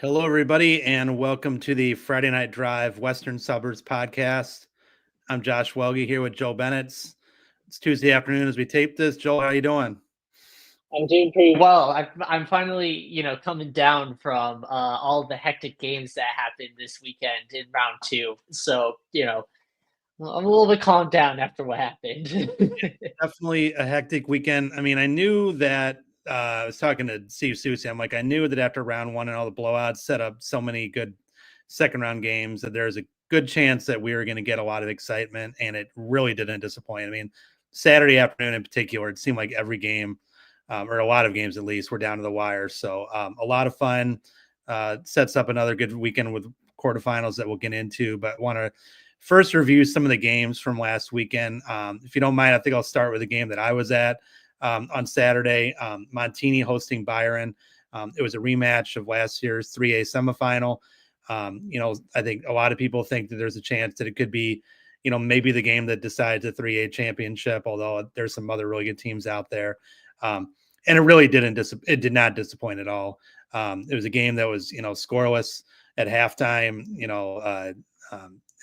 Hello, everybody, and welcome to the Friday Night Drive Western Suburbs podcast. I'm Josh Welge here with Joe Boenitz. It's Tuesday afternoon as we tape this. Joel, how you doing? I'm doing pretty well. I'm finally, coming down from all the hectic games that happened this weekend in round two. So, I'm a little bit calmed down after what happened. Definitely a hectic weekend. I mean, I knew that I was talking to Steve Susie. I'm like, I knew that after round one and all the blowouts set up so many good second round games that there's a good chance that we were going to get a lot of excitement, and it really didn't disappoint. I mean, Saturday afternoon in particular, it seemed like every game, or a lot of games at least, were down to the wire. So a lot of fun. Sets up another good weekend with quarterfinals that we'll get into, but want to first review some of the games from last weekend. If you don't mind, I think I'll start with a game that I was at on Saturday. Montini hosting Byron. It was a rematch of last year's 3A semifinal. I think a lot of people think that there's a chance that it could be, maybe the game that decides the 3A championship, although there's some other really good teams out there. And it really it did not disappoint at all. It was a game that was, scoreless at halftime,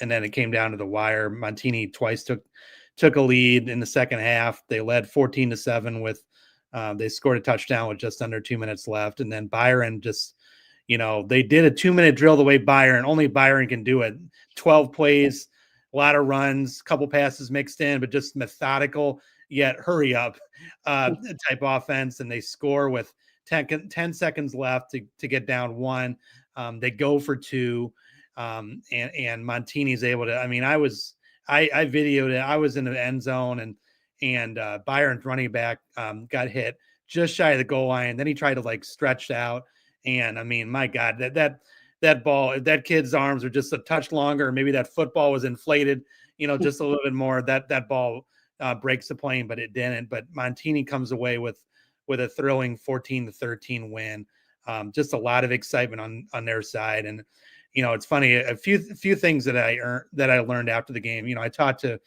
and then it came down to the wire. Montini twice took a lead in the second half. They led 14-7 with they scored a touchdown with just under 2 minutes left. And then Byron just, they did a 2-minute drill the way only Byron can do it. 12 plays, a lot of runs, a couple passes mixed in, but just methodical yet hurry up type offense. And they score with 10 seconds left to get down one. They go for two. And Montini's able to, I mean, I videoed it. I was in the end zone and Byron's running back got hit just shy of the goal line. Then he tried to stretch out. And I mean, my God, that ball, that kid's arms are just a touch longer. Maybe that football was inflated, just a little bit more. That ball breaks the plane, but it didn't. But Montini comes away with a thrilling 14-13 win. Just a lot of excitement on their side. And it's funny, a few things that I learned after the game. I talked to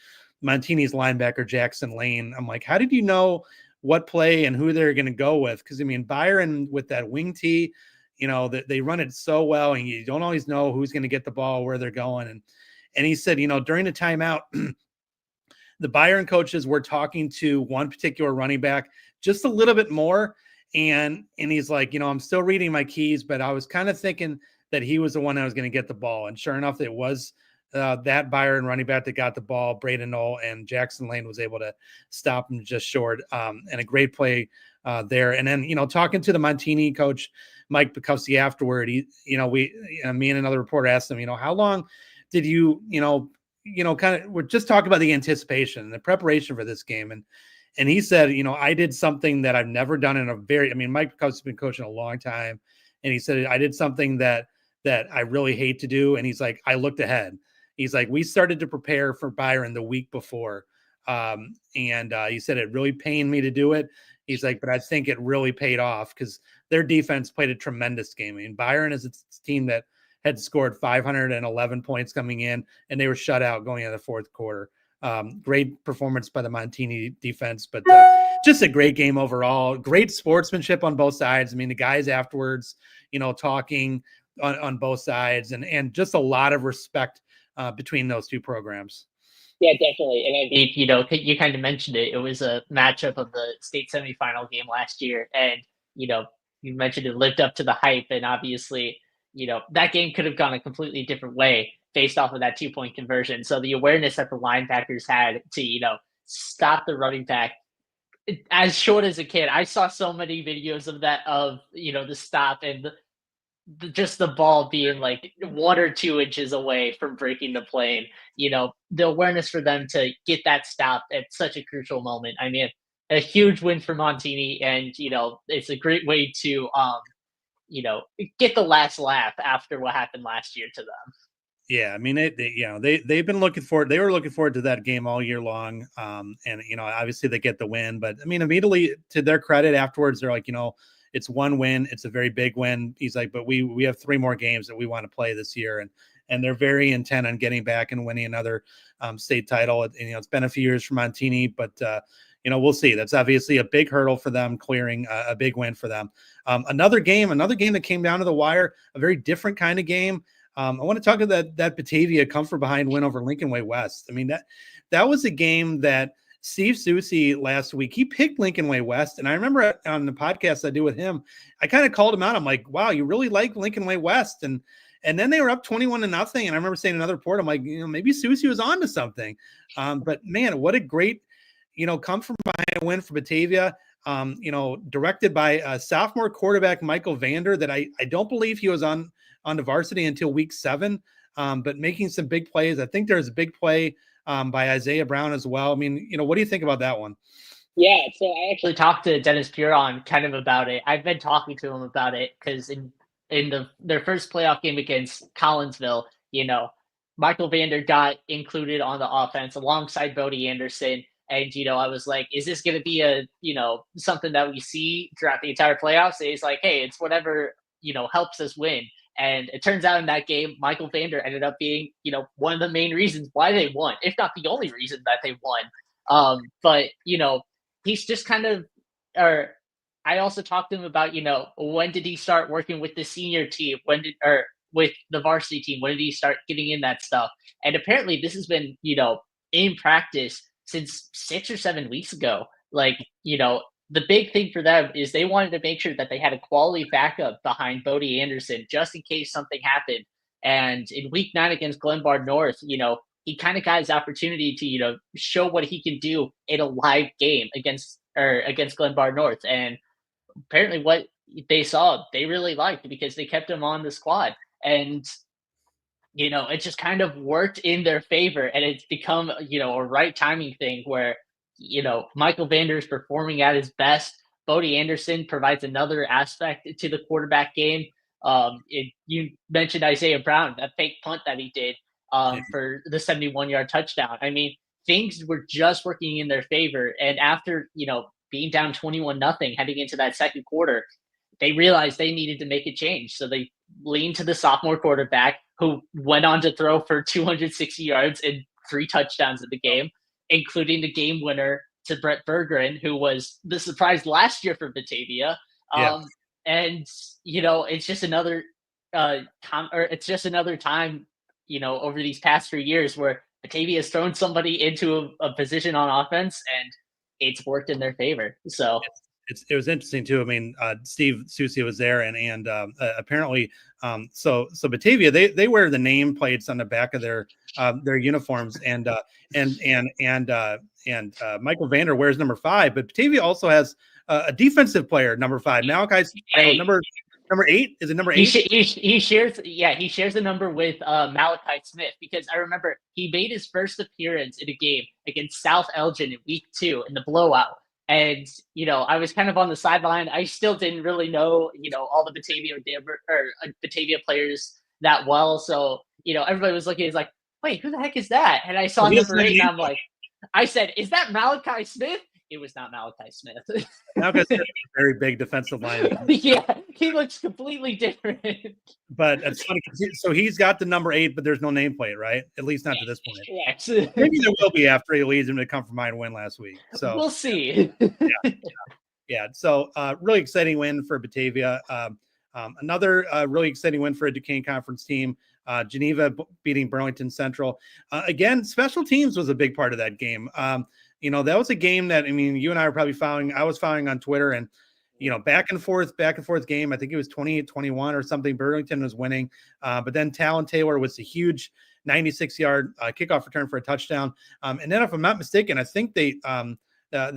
Montini's linebacker, Jackson Lane. I'm like, how did you know what play and who they're going to go with? Because, I mean, Byron with that wing tee, they run it so well, and you don't always know who's going to get the ball, where they're going. And he said, during the timeout, the Byron coaches were talking to one particular running back just a little bit more. And he's like, I'm still reading my keys, but I was kind of thinking that he was the one that was going to get the ball. And sure enough, it was that Byron running back that got the ball, Braden Knoll, and Jackson Lane was able to stop him just short. And a great play there. And then, talking to the Montini coach, Mike Bukowski, afterward, me and another reporter asked him, how long did you, we're just talking about the anticipation and the preparation for this game. And he said, I did something that I've never done Mike Bukowski's been coaching a long time. And he said, I did something that I really hate to do. And he's like, I looked ahead. He's like, we started to prepare for Byron the week before. And he said, it really pained me to do it. He's like, but I think it really paid off because their defense played a tremendous game. I mean, Byron is a team that had scored 511 points coming in, and they were shut out going into the fourth quarter. Great performance by the Montini defense, but just a great game overall. Great sportsmanship on both sides. I mean, the guys afterwards, talking on both sides, and just a lot of respect between those two programs. Yeah, definitely. And I mean, you kind of mentioned it. It was a matchup of the state semifinal game last year. And, you mentioned it lived up to the hype. And obviously, that game could have gone a completely different way based off of that 2-point conversion. So the awareness that the linebackers had to, stop the running back as short as a kid. I saw so many videos of that, the stop and just the ball being like 1 or 2 inches away from breaking the plane. The awareness for them to get that stop at such a crucial moment. I mean, a huge win for Montini, and it's a great way to get the last laugh after what happened last year to them. Yeah, I mean, they've been looking forward. They were looking forward to that game all year long, and obviously they get the win. But I mean, immediately to their credit, afterwards they're like, it's one win, it's a very big win. He's like, but we have 3 more games that we want to play this year, and they're very intent on getting back and winning another state title. It's been a few years for Montini, but we'll see. That's obviously a big hurdle for them, clearing a big win for them. Another game that came down to the wire, a very different kind of game. I want to talk about that Batavia come from behind win over Lincoln Way West. I mean, that was a game that Steve Susie last week, he picked Lincoln Way West. And I remember on the podcast I do with him, I kind of called him out. I'm like, wow, you really like Lincoln Way West. And then they were up 21-0. And I remember saying another report, I'm like, maybe Susie was on to something. But man, what a great, come from behind win for Batavia. Directed by sophomore quarterback Michael Vander, that I don't believe he was on the varsity until week 7, but making some big plays. I think there's a big play by Isaiah Brown as well. I mean, what do you think about that one? Yeah, so I actually talked to Dennis Puron kind of about it. I've been talking to him about it because in their first playoff game against Collinsville, Michael Vander got included on the offense alongside Bodie Anderson. And, I was like, is this going to be a, something that we see throughout the entire playoffs? And he's like, hey, it's whatever, helps us win. And it turns out in that game, Michael Vander ended up being, one of the main reasons why they won, if not the only reason that they won. But, he's just kind of, or I also talked to him about, when did he start working with the senior team? Or with the varsity team? When did he start getting in that stuff? And apparently this has been, in practice since 6 or 7 weeks ago. Like, the big thing for them is they wanted to make sure that they had a quality backup behind Bodie Anderson just in case something happened. And in week 9 against Glenbard North, he kind of got his opportunity to, show what he can do in a live game against Glenbard North. And apparently what they saw, they really liked because they kept him on the squad. And, it just kind of worked in their favor. And it's become, a right timing thing where, Michael Vander is performing at his best. Bodie Anderson provides another aspect to the quarterback game. You mentioned Isaiah Brown, that fake punt that he did for the 71-yard touchdown. I mean, things were just working in their favor. And after, being down 21-0 heading into that second quarter, they realized they needed to make a change. So they leaned to the sophomore quarterback, who went on to throw for 260 yards and 3 touchdowns in the game, including the game winner to Brett Bergeron, who was the surprise last year for Batavia. And, it's just another time, over these past 3 years where Batavia has thrown somebody into a position on offense and it's worked in their favor. So it was interesting too. I mean, Steve Susie was there, and apparently, so Batavia, they wear the nameplates on the back of their uniforms, and Michael Vander wears number 5, but Batavia also has a defensive player, number 5. Malachi's number 8. Is it number 8? He shares the number with Malachi Smith, because I remember he made his first appearance in a game against South Elgin in week 2 in the blowout. And, I was kind of on the sideline. I still didn't really know, all the Batavia players that well. So, everybody was looking, like, wait, who the heck is that? And I saw number 8 and I'm like, I said, is that Malachi Smith? It was not Malachi Smith. Malachi Smith is a very big defensive line. Yeah, he looks completely different. But it's funny. So he's got the number 8, but there's no nameplate, right? At least not to this point. Yes. Maybe there will be after he leads him to come from behind win last week. So we'll see. Yeah. So really exciting win for Batavia. Another really exciting win for a Duquesne Conference team. Geneva beating Burlington Central. Again, special teams was a big part of that game. That was a game that, I mean, you and I were probably following. I was following on Twitter, and, back and forth game. I think it was 28-21 or something. Burlington was winning. But then Talon Taylor was a huge 96-yard kickoff return for a touchdown. And then if I'm not mistaken, I think they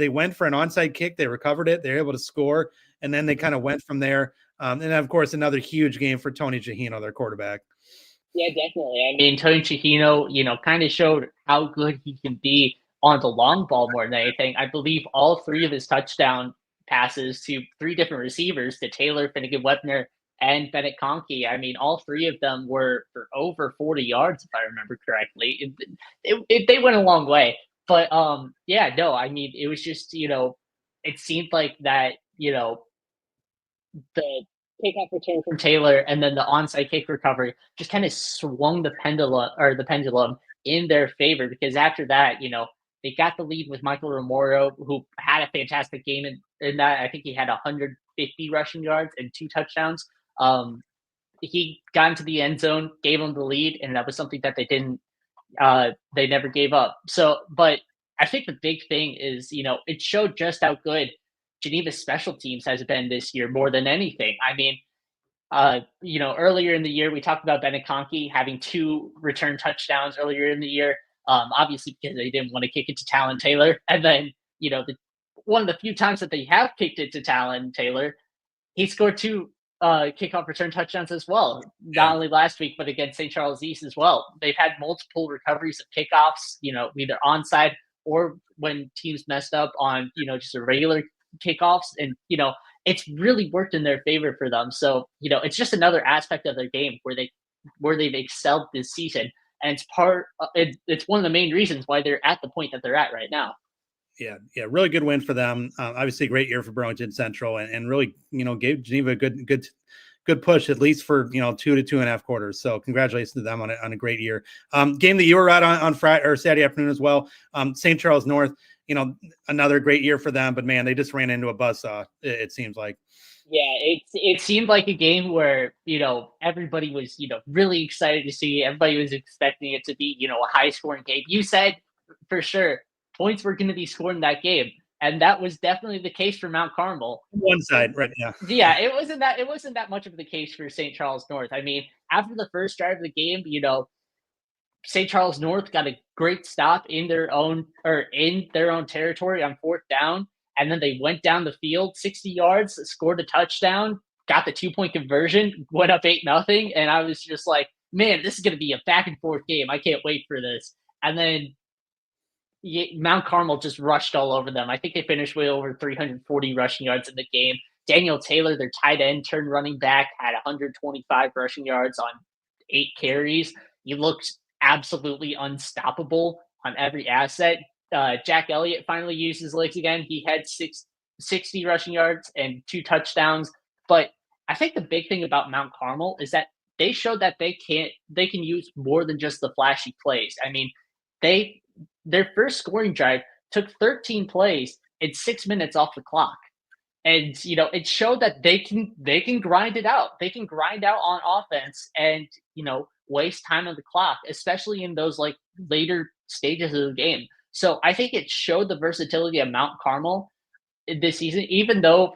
went for an onside kick. They recovered it. They were able to score. And then they kind of went from there. And then, of course, another huge game for Tony Chihino, their quarterback. Yeah, definitely. I mean, Tony Chihino, kind of showed how good he can be on the long ball more than anything. I believe all 3 of his touchdown passes to 3 different receivers, to Taylor, Finnegan Webner, and Bennett Conkey. I mean, all 3 of them were for over 40 yards, if I remember correctly. They went a long way. But, I mean, it was just, it seemed like that, the kickoff return from Taylor and then the onside kick recovery just kind of swung the pendulum in their favor, because after that, They got the lead with Michael Romero, who had a fantastic game in that. I think he had 150 rushing yards and 2 touchdowns. He got into the end zone, gave them the lead, and that was something that they never gave up. So, but I think the big thing is, it showed just how good Geneva's special teams has been this year more than anything. I mean, earlier in the year, we talked about Beninconki having 2 return touchdowns earlier in the year, obviously because they didn't want to kick it to Talon Taylor. And then, one of the few times that they have kicked it to Talon Taylor, he scored 2 kickoff return touchdowns as well. Not only last week, but against St. Charles East as well. They've had multiple recoveries of kickoffs, either onside or when teams messed up on, just a regular kickoffs. And, it's really worked in their favor for them. So, it's just another aspect of their game where they've excelled this season. And it's one of the main reasons why they're at the point that they're at right now. Yeah, really good win for them. Obviously, a great year for Burlington Central, and really, gave Geneva a good push at least for 2 to 2.5 quarters. So congratulations to them on a great year. Game that you were at on Friday or Saturday afternoon as well. St. Charles North, another great year for them, but man, they just ran into a buzzsaw. It seems like. Yeah, it seemed like a game where everybody was really excited to see. Everybody was expecting it to be a high scoring game. You said for sure points were going to be scored in that game, and that was definitely the case for Mount Carmel. One side, right? Yeah. Yeah, it wasn't that much of the case for St. Charles North. I mean, after the first drive of the game, St. Charles North got a great stop in their own territory on 4th down, and then they went down the field 60 yards, scored a touchdown, got the 2-point conversion, went up 8-0, and I was just like, man, this is going to be a back and forth game. I can't wait for this. And then Mount Carmel just rushed all over them. I think they finished with over 340 rushing yards in the game. Daniel Taylor, their tight end turned running back, had 125 rushing yards on 8 carries. He looked absolutely unstoppable on every asset. Jack Elliott finally used his legs again. He had 60 rushing yards and 2 touchdowns. But I think the big thing about Mount Carmel is that they showed that they can use more than just the flashy plays. I mean, their first scoring drive took 13 plays and 6 minutes off the clock. And, it showed that they can grind it out. They can grind out on offense and, waste time on the clock, especially in those later stages of the game. So I think it showed the versatility of Mount Carmel this season, even though,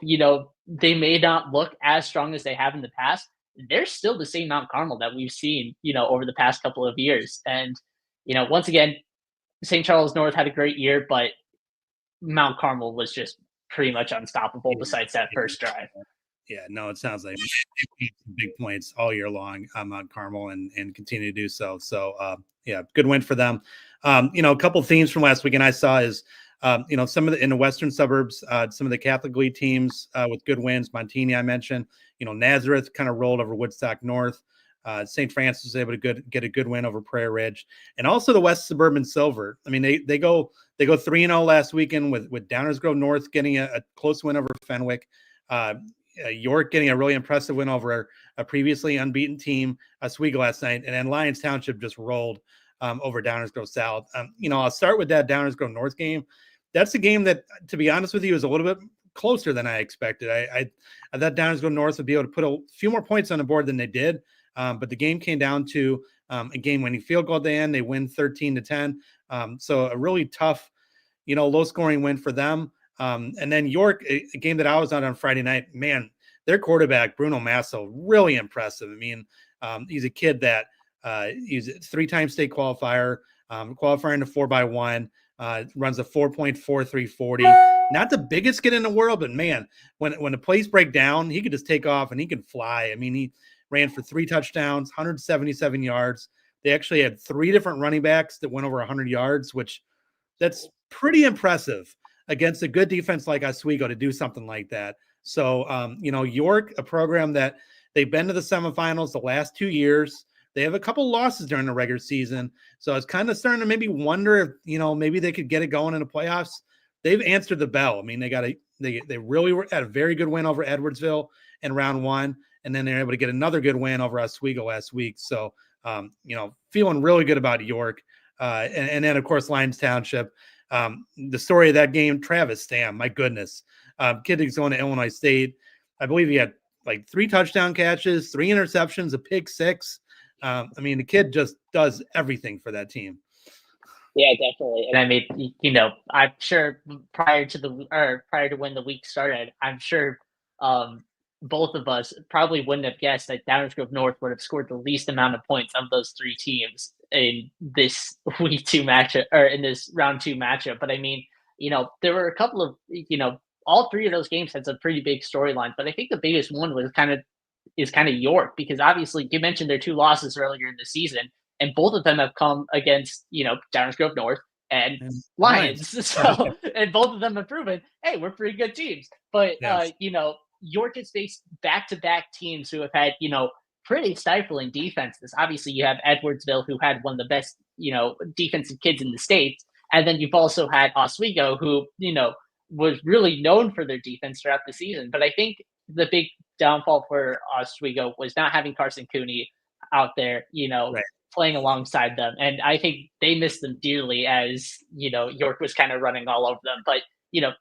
they may not look as strong as they have in the past. They're still the same Mount Carmel that we've seen, over the past couple of years. And, once again, St. Charles North had a great year, but Mount Carmel was just pretty much unstoppable besides that first drive. Yeah, no, it sounds like big points all year long on Mount Carmel and continue to do so. So, good win for them. A couple of themes from last weekend I saw is, some of in the Western suburbs, some of the Catholic League teams with good wins. Montini, I mentioned, Nazareth kind of rolled over Woodstock North. St. Francis was able to get a good win over Prairie Ridge, and also the West Suburban Silver. I mean, they go 3-0 last weekend with Downers Grove North getting a close win over Fenwick. York getting a really impressive win over a previously unbeaten team, Oswego last night, and then Lyons Township just rolled over Downers Grove South. I'll start with that Downers Grove North game. That's a game that, to be honest with you, is a little bit closer than I expected. I thought Downers Grove North would be able to put a few more points on the board than they did. But the game came down to a game-winning field goal at the end. They win 13-10. So a really tough, low-scoring win for them. And then York, a game that I was on Friday night, man, their quarterback, Bruno Masso, really impressive. I mean, he's a kid that he's a 3-time state qualifier, qualifying to 4x1, runs a 4.4340. Not the biggest kid in the world, but man, when the plays break down, he could just take off and he can fly. I mean, he ran for 3 touchdowns, 177 yards. They actually had 3 different running backs that went over 100 yards, which that's pretty impressive against a good defense like Oswego to do something like that. So, York, a program that they've been to the semifinals the last 2 years. They have a couple losses during the regular season. So I was kind of starting to maybe wonder if, maybe they could get it going in the playoffs. They've answered the bell. I mean, they really were at a very good win over Edwardsville in round 1. And then they're able to get another good win over Oswego last week. So, feeling really good about York. And then, of course, Lyons Township. The story of that game, Travis Stam, my goodness. Kid is going to Illinois State. I believe he had like 3 touchdown catches, 3 interceptions, a pick 6. I mean, the kid just does everything for that team. Yeah, definitely. And I mean, I'm sure prior to when the week started, I'm sure both of us probably wouldn't have guessed that Downers Grove North would have scored the least amount of points of those 3 teams in this week 2 matchup, or in this round 2 matchup. But I mean, there were a couple of, all 3 of those games had some pretty big storylines. But I think the biggest one was kind of York, because obviously you mentioned their 2 losses earlier in the season, and both of them have come against, Downers Grove North and Lions. So, and both of them have proven, hey, we're pretty good teams. But, Yes. York has faced back-to-back teams who have had, pretty stifling defenses. Obviously, you have Edwardsville, who had one of the best, defensive kids in the state. And then you've also had Oswego, who, was really known for their defense throughout the season. But I think the big downfall for Oswego was not having Carson Cooney out there, playing alongside them. And I think they missed them dearly, as, York was kind of running all over them. But,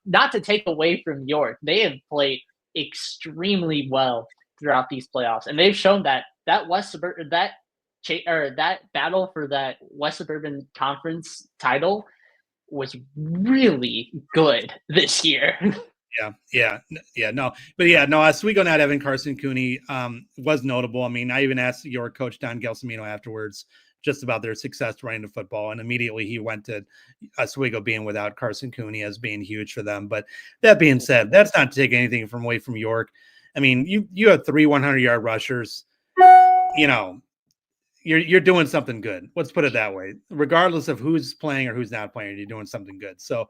not to take away from York, they have played extremely well throughout these playoffs. And they've shown that that battle for that West Suburban Conference title was really good this year. Oswego not having Carson Cooney was notable. I mean, I even asked your coach Don Gelsomino afterwards just about their success running the football, and immediately he went to Oswego being without Carson Cooney as being huge for them. But that being said, that's not to take anything away from York. I mean, you have 3 100-yard rushers. You're doing something good. Let's put it that way. Regardless of who's playing or who's not playing, you're doing something good. So,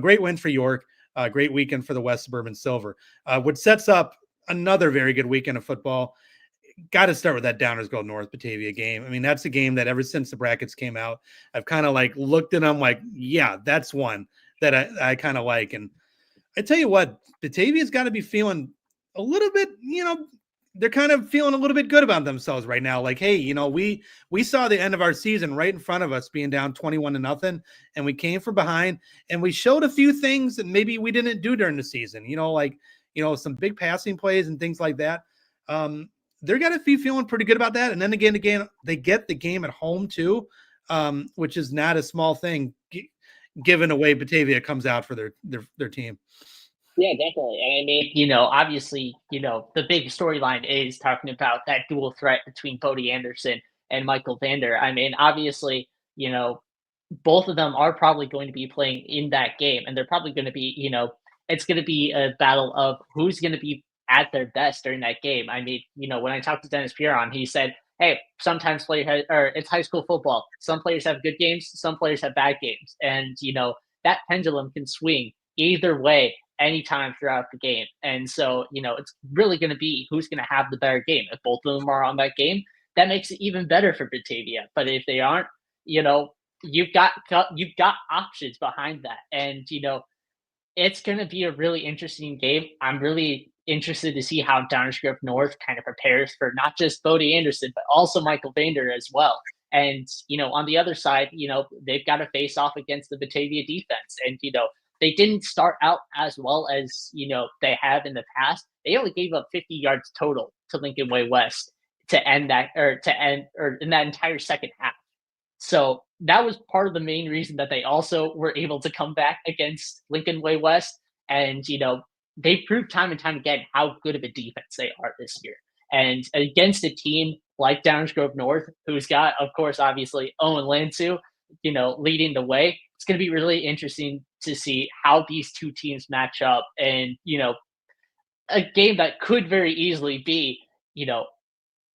great win for York. Great weekend for the West Suburban Silver, which sets up another very good weekend of football. Got to start with that Downers Grove North Batavia game. I mean, that's a game that ever since the brackets came out, I've kind of like looked at them like, yeah, that's one that I kind of like. And I tell you what, Batavia's got to be feeling a little bit, they're kind of feeling a little bit good about themselves right now. Like, hey, we saw the end of our season right in front of us being down 21-0, and we came from behind and we showed a few things that maybe we didn't do during the season, some big passing plays and things like that. They're going to be feeling pretty good about that. And then again, they get the game at home too, which is not a small thing given away Batavia comes out for their team. Yeah, definitely. And I mean, obviously, the big storyline is talking about that dual threat between Bodie Anderson and Michael Vander. I mean, obviously, both of them are probably going to be playing in that game, and they're probably going to be, it's going to be a battle of who's going to be at their best during that game. I mean, when I talked to Dennis Piron, he said, hey, sometimes it's high school football. Some players have good games, some players have bad games. And, that pendulum can swing either way anytime throughout the game. And so, it's really going to be who's going to have the better game. If both of them are on that game, that makes it even better for Batavia. But if they aren't, you've got options behind that. And, it's going to be a really interesting game. I'm really interested to see how Downers Grove North kind of prepares for not just Bodie Anderson, but also Michael Vander as well. And, on the other side, they've got to face off against the Batavia defense. And, they didn't start out as well as, they have in the past. They only gave up 50 yards total to Lincoln Way West to end in that entire second half. So that was part of the main reason that they also were able to come back against Lincoln Way West. And, they proved time and time again how good of a defense they are this year. And against a team like Downers Grove North, who's got, of course, obviously Owen Lansu, leading the way, it's going to be really interesting to see how these two teams match up. And, a game that could very easily be,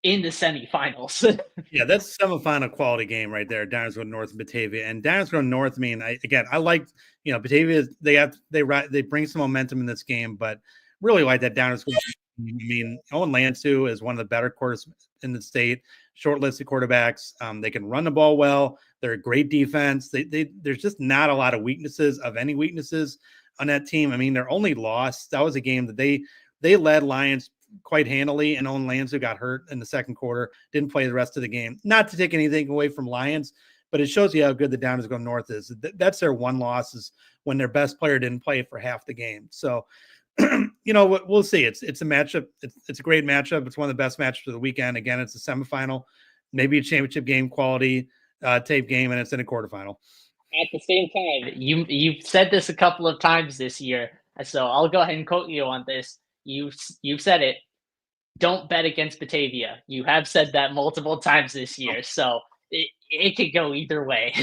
in the semifinals. Yeah, that's semifinal quality game right there. Downers Grove North and Batavia. And Downers Grove North, I mean, I like, Batavia, they bring some momentum in this game, but really like that Downers Grove. I mean, Owen Lansu is one of the better quarterbacks in the state, shortlisted quarterbacks. They can run the ball well. They're a great defense. There's just not a lot of weaknesses on that team. I mean, their only loss, that was a game that they led Lions quite handily, and Owen Lansu got hurt in the second quarter, didn't play the rest of the game. Not to take anything away from Lions, but it shows you how good the Down is going north is. That's their one loss, is when their best player didn't play for half the game. So, we'll see. It's a matchup. It's a great matchup. It's one of the best matchups of the weekend. Again, it's a semifinal, maybe a championship game quality tape game, and it's in a quarterfinal. At the same time, you've said this a couple of times this year, so I'll go ahead and quote you on this. You've said it. Don't bet against Batavia. You have said that multiple times this year, so it could go either way.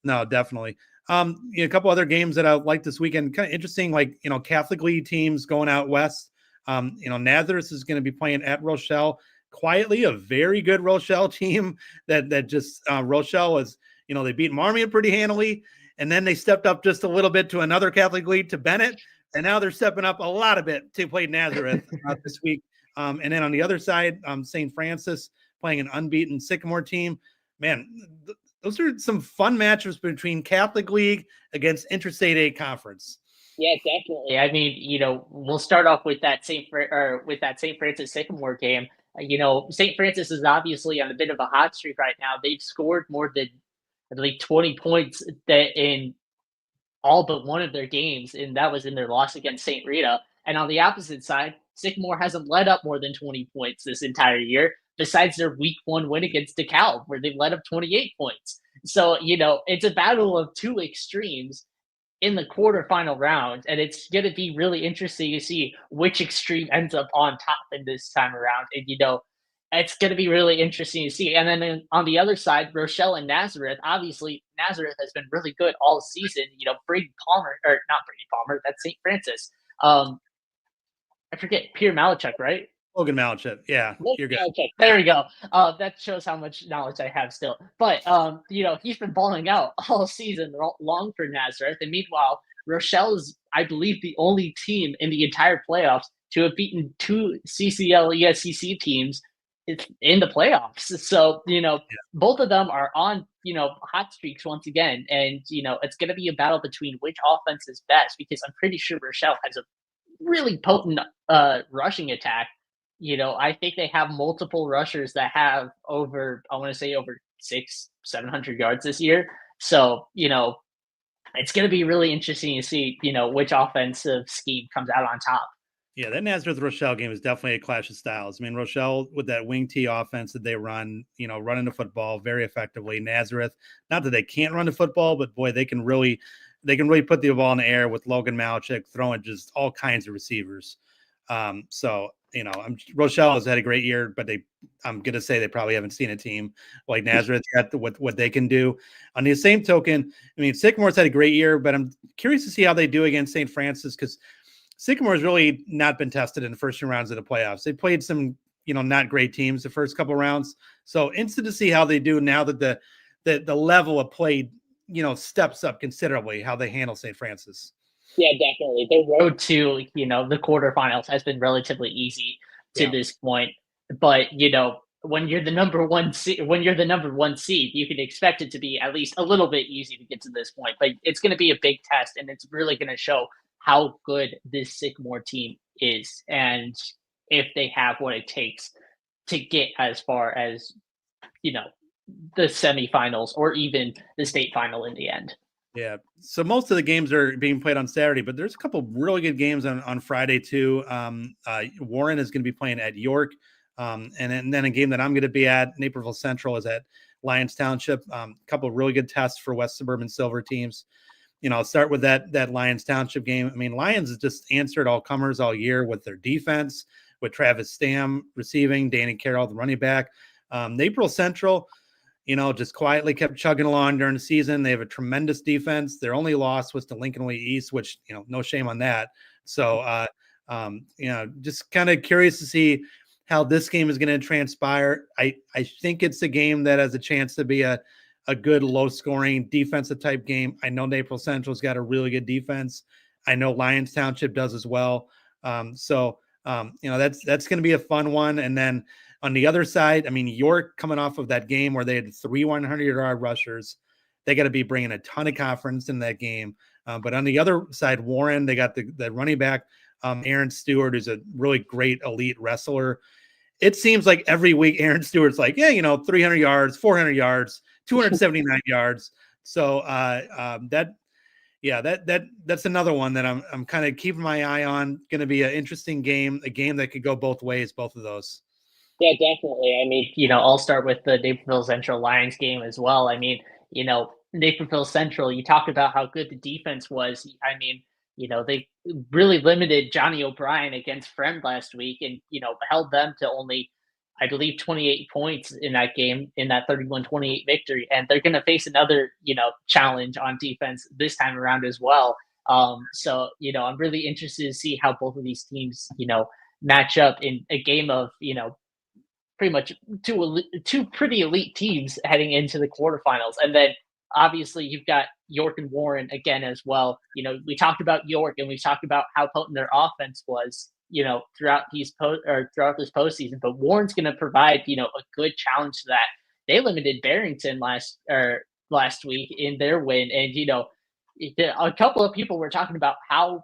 No, definitely. A couple other games that I like this weekend, kind of interesting, like, Catholic League teams going out west. Nazareth is going to be playing at Rochelle. Quietly, a very good Rochelle team that just Rochelle was, they beat Marmion pretty handily, and then they stepped up just a little bit to another Catholic League, to Bennett, and now they're stepping up a lot of it to play Nazareth this week. And then on the other side, St. Francis playing an unbeaten Sycamore team. Man, those are some fun matchups between Catholic League against Interstate A Conference. Yeah, definitely. I mean, we'll start off with that St. Francis Sycamore game. St. Francis is obviously on a bit of a hot streak right now. They've scored more than, I believe, 20 points in all but one of their games, and that was in their loss against St. Rita. And on the opposite side, Sycamore hasn't let up more than 20 points this entire year, besides their week 1 win against DeKalb, where they've let up 28 points. So, it's a battle of two extremes in the quarterfinal round, and it's going to be really interesting to see which extreme ends up on top in this time around. And, it's going to be really interesting to see. And then on the other side, Rochelle and Nazareth. Obviously, Nazareth has been really good all season. Brady Palmer, or not Brady Palmer, that's St. Francis. I forget, Pierre Malachuk, right? Logan Malachuk. Yeah, you're good. Okay, there we go. That shows how much knowledge I have still. But, he's been balling out all season long for Nazareth. And meanwhile, Rochelle is, I believe, the only team in the entire playoffs to have beaten 2 CCL ESCC teams in the playoffs. So, both of them are on, hot streaks once again. And, it's going to be a battle between which offense is best, because I'm pretty sure Rochelle has a really potent rushing attack. I think they have multiple rushers that have over 600-700 yards this year. So, it's going to be really interesting to see, which offensive scheme comes out on top. Yeah, that Nazareth Rochelle game is definitely a clash of styles. I mean, Rochelle with that wing T offense that they run, running the football very effectively. Nazareth, not that they can't run the football, but boy, they can really put the ball in the air with Logan Malachuk throwing just all kinds of receivers. Rochelle has had a great year, but I'm going to say they probably haven't seen a team like Nazareth yet, what they can do. On the same token, I mean, Sycamore's had a great year, but I'm curious to see how they do against St. Francis, because Sycamore has really not been tested in the first 2 rounds of the playoffs. They played some, not great teams the first couple rounds. So interested to see how they do now that the level of play, steps up considerably, how they handle St. Francis. Yeah, definitely. The road to, the quarterfinals has been relatively easy to this point. But, when you're the number one seed, you can expect it to be at least a little bit easy to get to this point. But it's going to be a big test, and it's really going to show how good this Sycamore team is, and if they have what it takes to get as far as, the semifinals or even the state final in the end. Yeah. So most of the games are being played on Saturday, but there's a couple really good games on Friday too. Warren is going to be playing at York. And then a game that I'm going to be at, Naperville Central, is at Lyons Township. A couple of really good tests for West Suburban Silver teams. I'll start with that Lyons Township game. I mean, Lyons has just answered all comers all year with their defense, with Travis Stam receiving, Danny Carroll, the running back. Naperville Central, just quietly kept chugging along during the season. They have a tremendous defense. Their only loss was to Lincoln Way East, which, no shame on that. So, just kind of curious to see how this game is going to transpire. I think it's a game that has a chance to be a good going defensive type game. I know Naperville Central's got a really good defense. I know Lyons Township does as well. That's going to be a fun one. And then on the other side, I mean, York, coming off of that game where they had 3 100-yard rushers, they got to be bringing a ton of confidence in that game. But on the other side, Warren, they got the running back, Aaron Stewart, who's a really great elite wrestler. It seems like every week Aaron Stewart's like, 300 yards, 400 yards, 279 yards. So that's another one that I'm kind of keeping my eye on. Going to be an interesting game, a game that could go both ways, both of those. Yeah, definitely. I mean, I'll start with the Naperville Central Lions game as well. I mean, Naperville Central, you talked about how good the defense was. I mean, they really limited Johnny O'Brien against Friend last week and, held them to only, I believe, 28 points in that game, in that 31-28 victory. And they're going to face another, challenge on defense this time around as well. So, I'm really interested to see how both of these teams, match up in a game of, pretty much two pretty elite teams heading into the quarterfinals. And then obviously you've got York and Warren again as well. We talked about York and we talked about how potent their offense was, throughout this postseason. But Warren's going to provide, a good challenge to that. They limited Barrington last week in their win, and a couple of people were talking about how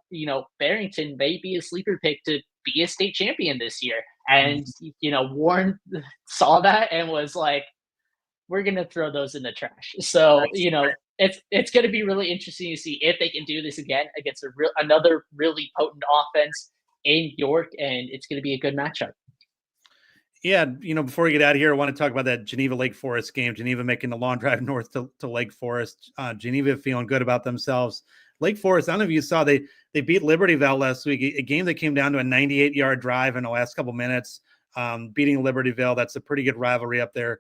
Barrington may be a sleeper pick to be a state champion this year. And, Warren saw that and was like, we're going to throw those in the trash. So, it's going to be really interesting to see if they can do this again against another really potent offense in York. And it's going to be a good matchup. Yeah. Before we get out of here, I want to talk about that Geneva Lake Forest game. Geneva making the long drive north to Lake Forest. Geneva feeling good about themselves. Lake Forest, I don't know if you saw, they beat Libertyville last week, a game that came down to a 98-yard drive in the last couple minutes, beating Libertyville. That's a pretty good rivalry up there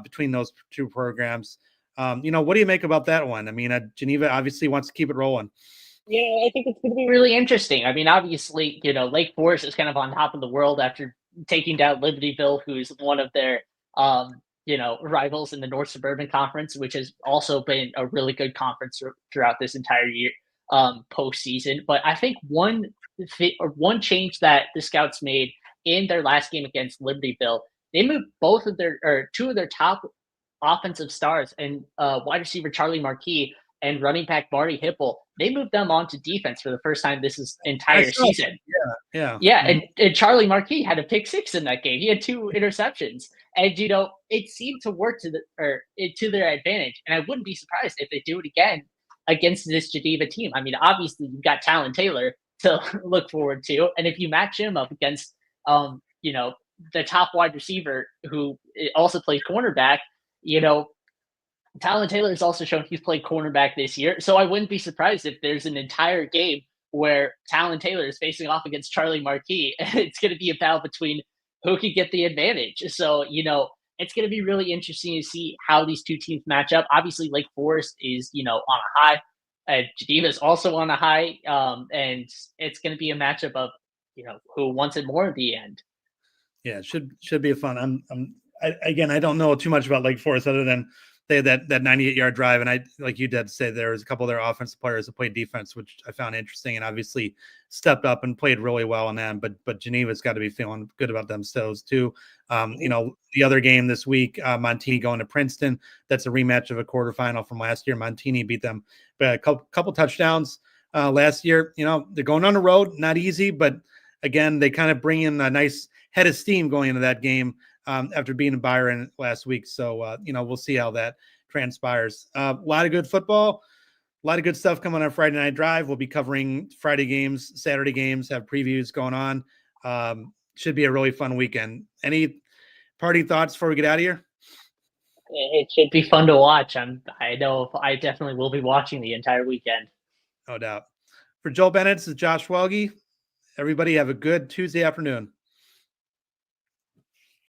between those two programs. What do you make about that one? I mean, Geneva obviously wants to keep it rolling. Yeah, I think it's going to be really interesting. I mean, obviously, Lake Forest is kind of on top of the world after taking down Libertyville, who's one of their rivals in the North Suburban Conference, which has also been a really good conference throughout this entire year postseason. But I think one change that the Scouts made in their last game against Libertyville, they moved two of their top offensive stars and wide receiver Charlie Marquis and running back Marty Hipple. They moved them onto defense for the first time this entire season. Yeah. And Charlie Marquis had a pick six in that game. He had 2 interceptions, and it seemed to work to their advantage. And I wouldn't be surprised if they do it again against this Geneva team. I mean, obviously you've got Talon Taylor to look forward to, and if you match him up against the top wide receiver who also plays cornerback, Talon Taylor has also shown he's played cornerback this year. So I wouldn't be surprised if there's an entire game where Talon Taylor is facing off against Charlie Marquis. It's going to be a battle between who can get the advantage. So, it's going to be really interesting to see how these two teams match up. Obviously, Lake Forest is, on a high. Geneva is also on a high. And it's going to be a matchup of, who wants it more at the end. Yeah, it should be a fun. I don't know too much about Lake Forest other than they had that 98-yard drive, and I, like you did say, there was a couple of their offensive players that played defense, which I found interesting, and obviously stepped up and played really well on them. But Geneva's got to be feeling good about themselves too. The other game this week, Montini going to Princeton. That's a rematch of a quarterfinal from last year. Montini beat them by a couple touchdowns last year. They're going on the road, not easy, but again, they kind of bring in a nice head of steam going into that game. After being Byron last week. So, we'll see how that transpires. A lot of good football, a lot of good stuff coming on Friday Night Drive. We'll be covering Friday games, Saturday games, have previews going on. Should be a really fun weekend. Any party thoughts before we get out of here? It should be fun to watch. I know I definitely will be watching the entire weekend. No doubt. For Joel Boenitz, this is Josh Welge. Everybody have a good Tuesday afternoon.